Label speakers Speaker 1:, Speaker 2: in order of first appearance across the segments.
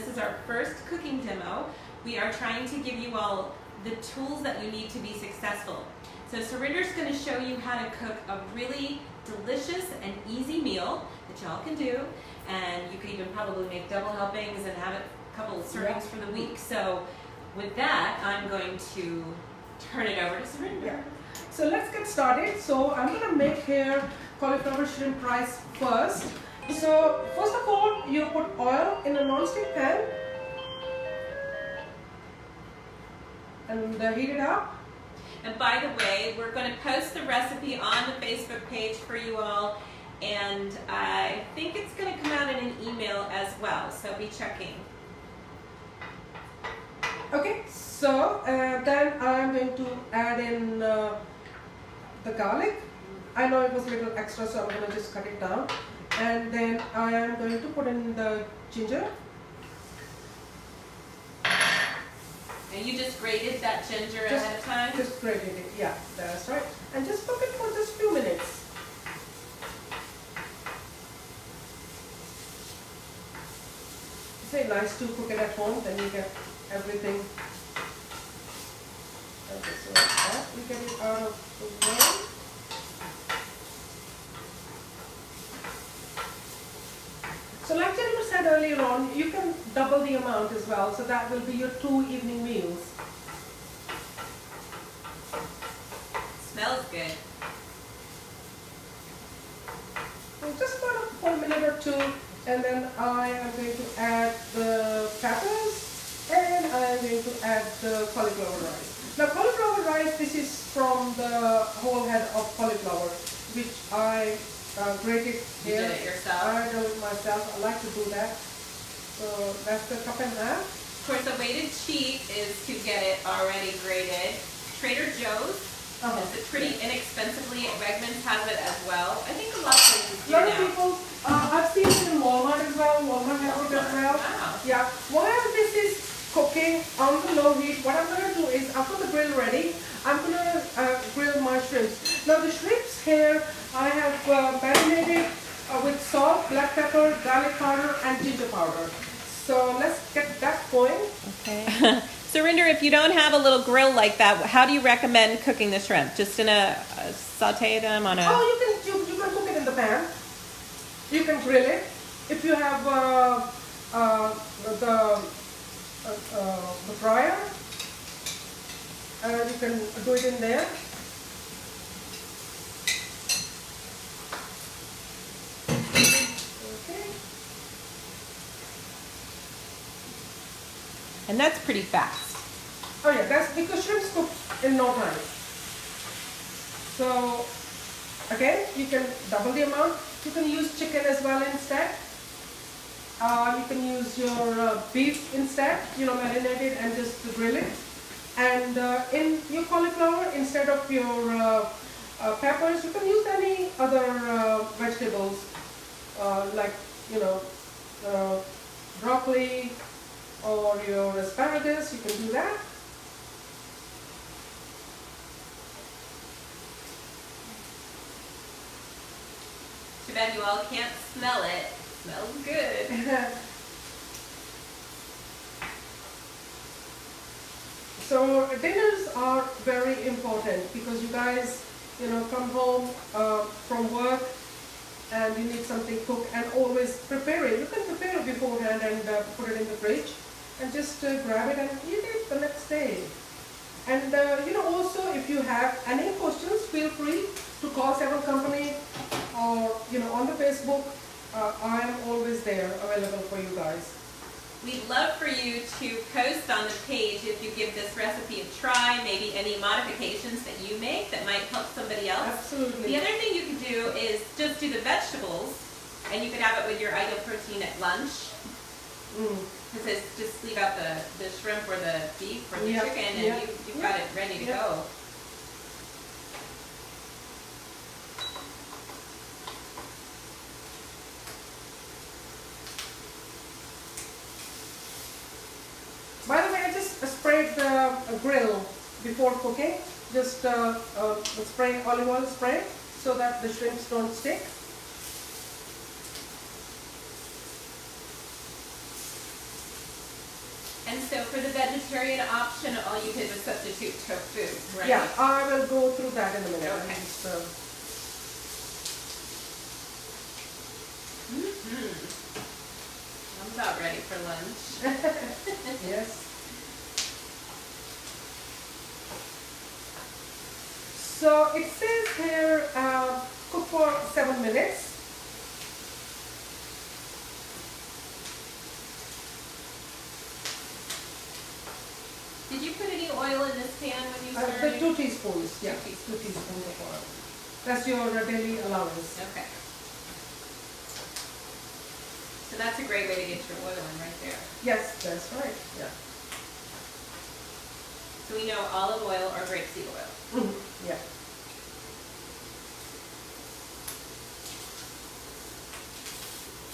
Speaker 1: this is our first cooking demo. We are trying to give you all the tools that you need to be successful. So Surinder's going to show you how to cook a really delicious and easy meal that y'all can do, and you could even probably make double helpings and have it a couple of servings for the week. So with that, I'm going to turn it over to Surinder.
Speaker 2: Yeah. So let's get started. So I'm going to make here cauliflower shrimp rice first. So first of all, you put oil in a non-stick pan and heat it up.
Speaker 1: And by the way, we're going to post the recipe on the Facebook page for you all, and I think it's going to come out in an email as well, so be checking.
Speaker 2: Okay, so then I'm going to add in the garlic. I know it was a little extra, so I'm going to just cut it down. And then I am going to put in the ginger.
Speaker 1: And you just grated that ginger ahead of time?
Speaker 2: Just grated it, yeah, that's right. And just cook it for just a few minutes. It's very nice to cook it at home, then you get everything. Okay, so like that, we get it out of the way. So like Jennifer said earlier on, you can double the amount as well, so that will be your 2 evening meals.
Speaker 1: Smells good.
Speaker 2: So just about a minute or two, and then I am going to add the peppers, and I am going to add the cauliflower rice. Now cauliflower rice, this is from the whole head of cauliflower, which I grated here.
Speaker 1: You did it yourself?
Speaker 2: I do it myself. I like to do that. So that's the cup and a half.
Speaker 1: Of course, a way to cheat is to get it already grated. Trader Joe's does it pretty inexpensively. Wegmans has it as well. I think a lot of places do
Speaker 2: A lot
Speaker 1: now.
Speaker 2: of people, I've seen it in Walmart as well. Walmart has it as well.
Speaker 1: Wow.
Speaker 2: Yeah. While this is cooking on the low heat, what I'm going to do is, I've got the grill ready. I'm going to grill my shrimps. Now the shrimps here, I have marinated with salt, black pepper, garlic powder, and ginger powder. So let's get that going.
Speaker 1: Okay. Surinder, if you don't have a little grill like that, how do you recommend cooking the shrimp? Just in a saute them on a...
Speaker 2: Oh, you can cook it in the pan. You can grill it. If you have the fryer, you can do it in there. Okay.
Speaker 1: And that's pretty fast.
Speaker 2: Oh yeah, that's because shrimps cook in no time. So again, you can double the amount. You can use chicken as well instead. You can use your beef instead, marinated and just grill it. And in your cauliflower, instead of your peppers, you can use any other vegetables like broccoli or your asparagus. You can do that.
Speaker 1: Too bad you all can't smell it. Smells good.
Speaker 2: So dinners are very important because you guys, come home from work and you need something cooked, and always prepare it. You can prepare it beforehand and put it in the fridge and just grab it and eat it the next day. And also if you have any questions, feel free to call Seven Company or on the Facebook. I am always there available for you guys.
Speaker 1: We'd love for you to post on the page if you give this recipe a try, maybe any modifications that you make that might help somebody else.
Speaker 2: Absolutely.
Speaker 1: The other thing you can do is just do the vegetables, and you can have it with your ideal protein at lunch. Because just leave out the shrimp or the beef or the chicken, and you've got it ready to go.
Speaker 2: By the way, I just sprayed the grill before cooking. Just spray olive oil spray so that the shrimps don't stick.
Speaker 1: And so for the vegetarian option, all you did was substitute tofu, right?
Speaker 2: Yeah, I will go through that in a minute.
Speaker 1: Okay. I'm about ready for lunch.
Speaker 2: Yes. So it says here, cook for 7 minutes.
Speaker 1: Did you put any oil in this pan when you started?
Speaker 2: The 2 teaspoons, yeah, 2
Speaker 1: teaspoons.
Speaker 2: teaspoons of oil. That's your daily allowance.
Speaker 1: Okay. So that's a great way to get your oil in right there.
Speaker 2: Yes, that's right, yeah.
Speaker 1: So we know olive oil or grapeseed oil.
Speaker 2: Yeah.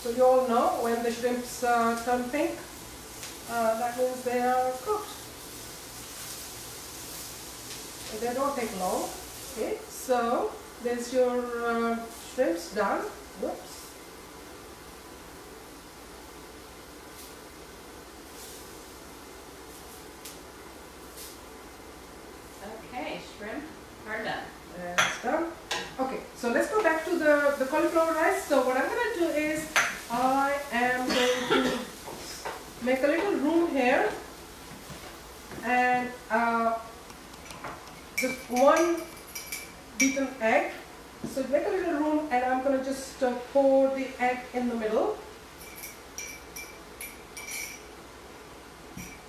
Speaker 2: So you all know when the shrimps turn pink, that means they are cooked. They don't take long. Okay, so there's your shrimps done. Whoops.
Speaker 1: Okay, shrimp are done.
Speaker 2: That's done. Okay, so let's go back to the cauliflower rice. So what I'm going to do is I am going to make a little room here and just 1 beaten egg. So make a little room and I'm going to just pour the egg in the middle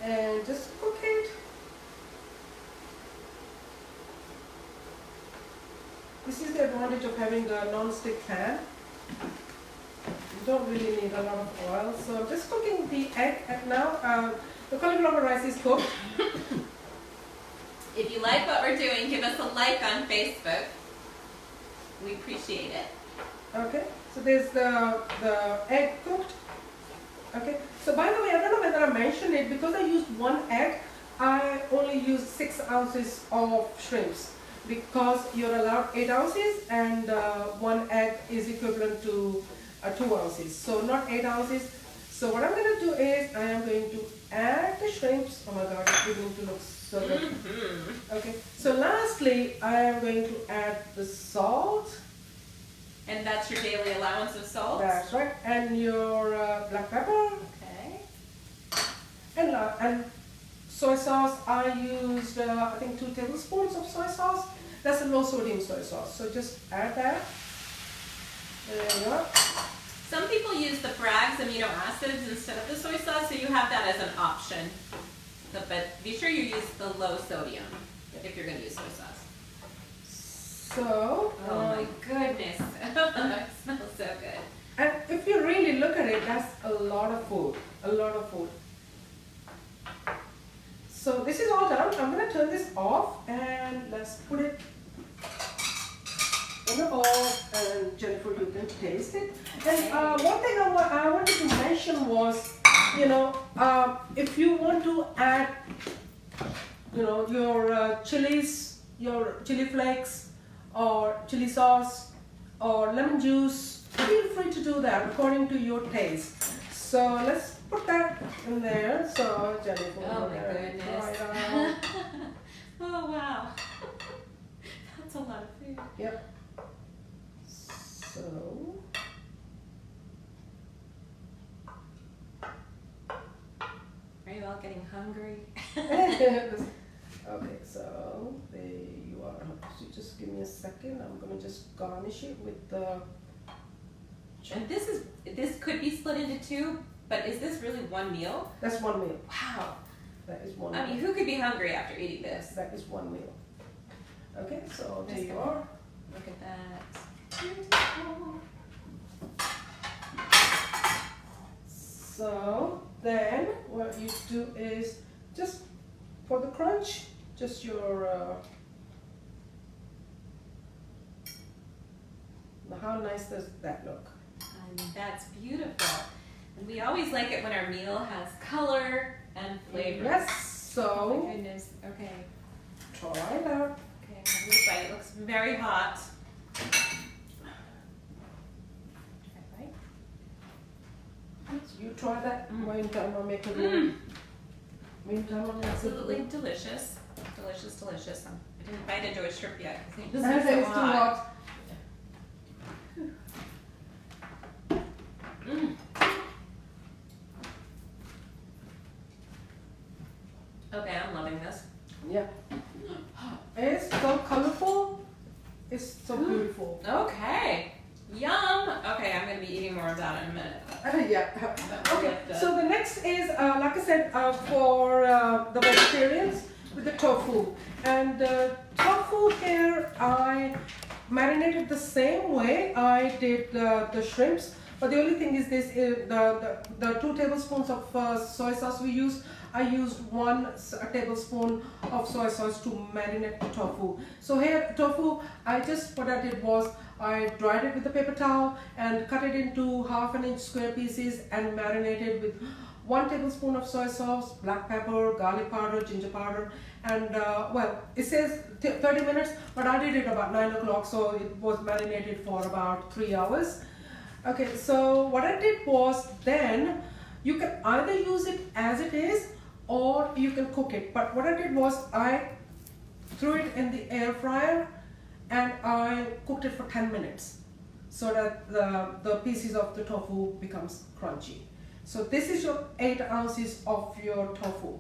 Speaker 2: and just cook it. This is the advantage of having a non-stick pan. You don't really need a lot of oil. So I'm just cooking the egg and now the cauliflower rice is cooked.
Speaker 1: If you like what we're doing, give us a like on Facebook. We appreciate it.
Speaker 2: Okay, so there's the egg cooked. Okay, so by the way, I don't know whether I mentioned it, because I used 1 egg, I only used 6 ounces of shrimps, because you're allowed 8 ounces and 1 egg is equivalent to 2 ounces. So not 8 ounces. So what I'm going to do is I am going to add the shrimps. Oh my god, it's beginning to look so good. Okay, so lastly I am going to add the salt.
Speaker 1: And that's your daily allowance of salt?
Speaker 2: That's right. And your black pepper.
Speaker 1: Okay.
Speaker 2: And soy sauce, I used I think 2 tablespoons of soy sauce. That's a low sodium soy sauce. So just add that. There you go.
Speaker 1: Some people use the Bragg's amino acids instead of the soy sauce, so you have that as an option. But be sure you use the low sodium if you're going to use soy sauce.
Speaker 2: So,
Speaker 1: Oh my goodness. It smells so good.
Speaker 2: and if you really look at it, that's a lot of food. A lot of food. So this is all done. I'm going to turn this off and let's put it in the bowl, and Jennifer, you can taste it. And one thing I wanted to mention was, you know, if you want to add, you know, your chilies, your chili flakes, or chili sauce, or lemon juice, feel free to do that according to your taste. So let's put that in there. So Jennifer,
Speaker 1: Oh my goodness.
Speaker 2: try it out.
Speaker 1: Oh wow. That's a lot of food.
Speaker 2: Yep. So.
Speaker 1: Are you all getting hungry?
Speaker 2: Okay, so there you are. So just give me a second. I'm gonna just garnish it with the.
Speaker 1: And this could be split into 2, but is this really one meal?
Speaker 2: That's 1 meal.
Speaker 1: Wow.
Speaker 2: That is 1
Speaker 1: I mean,
Speaker 2: meal.
Speaker 1: who could be hungry after eating this?
Speaker 2: That is 1 meal. Okay, so there
Speaker 1: Just
Speaker 2: you
Speaker 1: gonna-
Speaker 2: are.
Speaker 1: Look at that.
Speaker 2: So then what you do is just for the crunch, just your how nice does that look?
Speaker 1: That's beautiful. And we always like it when our meal has color and flavor.
Speaker 2: Yes.
Speaker 1: Oh
Speaker 2: So
Speaker 1: my goodness. Okay.
Speaker 2: try it out.
Speaker 1: Okay. I'm gonna bite. It looks very hot.
Speaker 2: You try that. Meantime, I'll make a room. Meantime, I'm
Speaker 1: Absolutely delicious. Delicious, delicious. I didn't bite into a shrimp yet because
Speaker 2: This
Speaker 1: it's
Speaker 2: is
Speaker 1: so
Speaker 2: too
Speaker 1: hot.
Speaker 2: hot.
Speaker 1: Mm. Okay, I'm loving this.
Speaker 2: Yeah. It's so colorful. It's so beautiful.
Speaker 1: Okay. Yum. Okay, I'm gonna be eating more of that in a minute.
Speaker 2: Yeah.
Speaker 1: But
Speaker 2: Okay.
Speaker 1: with the-
Speaker 2: So the next is, like I said, for the vegetarians with the tofu. And tofu here, I marinated the same way I did the shrimps. But the only thing is this: the 2 tablespoons of soy sauce we used. I used 1 tablespoon of soy sauce to marinate the tofu. So here, tofu, what I did was I dried it with a paper towel and cut it into 1/2 inch square pieces and marinated with 1 tablespoon of soy sauce, black pepper, garlic powder, ginger powder, and well, it says 30 minutes, but I did it about 9 o'clock, so it was marinated for about 3 hours. Okay, so what I did was then you can either use it as it is or you can cook it. But what I did was I threw it in the air fryer and I cooked it for 10 minutes so that the pieces of the tofu becomes crunchy. So this is your 8 ounces of your tofu.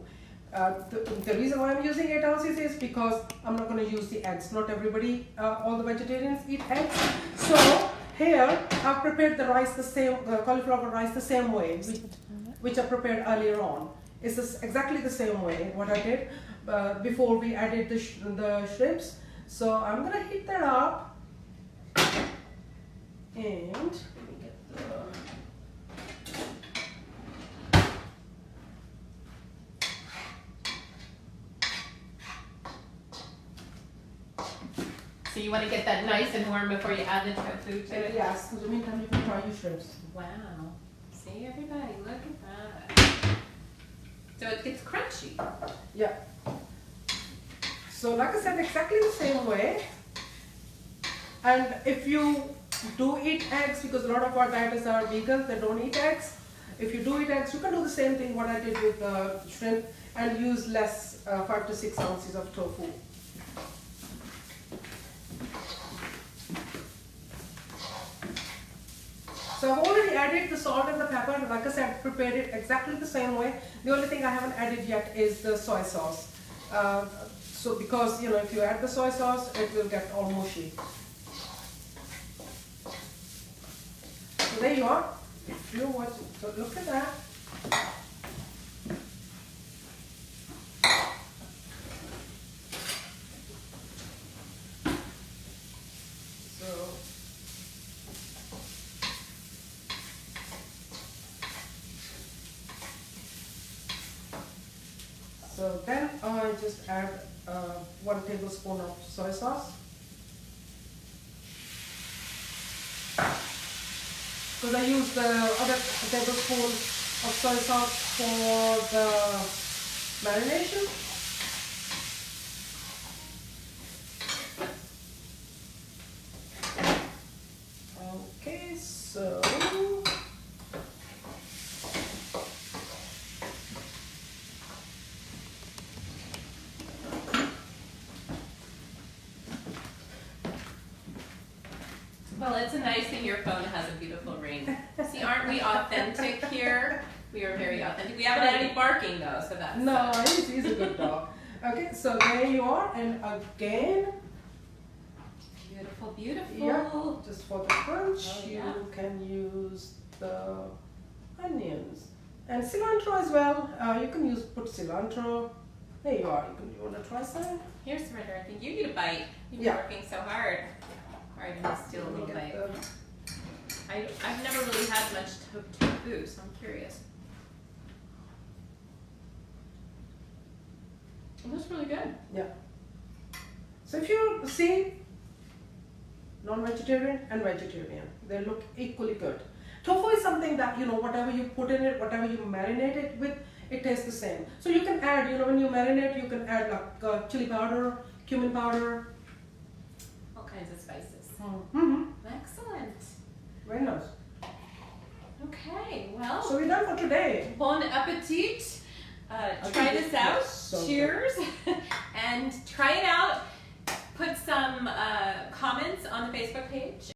Speaker 2: The reason why I'm using 8 ounces is because I'm not going to use the eggs. Not everybody, all the vegetarians eat eggs. So here I've prepared the rice cauliflower rice the same way, which I prepared earlier on. It's exactly the same way what I did before we added the shrimps. So I'm gonna heat that up, and let me get the.
Speaker 1: So you want to get that nice and warm before you add the tofu to it?
Speaker 2: Yes. In the meantime, you can try your shrimps.
Speaker 1: Wow. See, everybody, look at that. So it gets crunchy.
Speaker 2: Yeah. So like I said, exactly the same way. And if you do eat eggs, because a lot of our dieters are vegans, they don't eat eggs. If you do eat eggs, you can do the same thing what I did with shrimp and use less, 5 to 6 ounces of tofu. So I've already added the salt and the pepper. Like I said, prepared it exactly the same way. The only thing I haven't added yet is the soy sauce. So because, if you add the soy sauce, it will get all mushy. So there you are. If you want to look at that. So then I just add 1 tablespoon of soy sauce. Because I use the other tablespoon of soy sauce for the marination. Okay, so
Speaker 1: Well, it's a nice thing your phone has a beautiful ring. See, aren't we authentic here? We are very authentic. We haven't had any barking though, so that's...
Speaker 2: no, he's a good dog. Okay, so there you are, and again,
Speaker 1: Beautiful, beautiful.
Speaker 2: yeah, just for the crunch,
Speaker 1: Oh, yeah.
Speaker 2: you can use the onions and cilantro as well. You can put cilantro. There you are. You want to try some?
Speaker 1: Here's Surinder, I think you need a bite. You've been
Speaker 2: Yeah.
Speaker 1: working so hard. Alright, I'm gonna steal a
Speaker 2: Let me
Speaker 1: little
Speaker 2: get
Speaker 1: bite.
Speaker 2: the-
Speaker 1: I've never really had much tofu, so I'm curious. It looks really good.
Speaker 2: Yeah. So if you see non-vegetarian and vegetarian, they look equally good. Tofu is something that, whatever you put in it, whatever you marinate it with, it tastes the same. So you can add, when you marinate, you can add like chili powder, cumin powder.
Speaker 1: All kinds of spices.
Speaker 2: Mm-hmm.
Speaker 1: Excellent.
Speaker 2: Very nice.
Speaker 1: Okay, well,
Speaker 2: So we're done for today.
Speaker 1: bon appetit. Try this this out.
Speaker 2: So
Speaker 1: Cheers. And try it out. Put some comments on the Facebook page.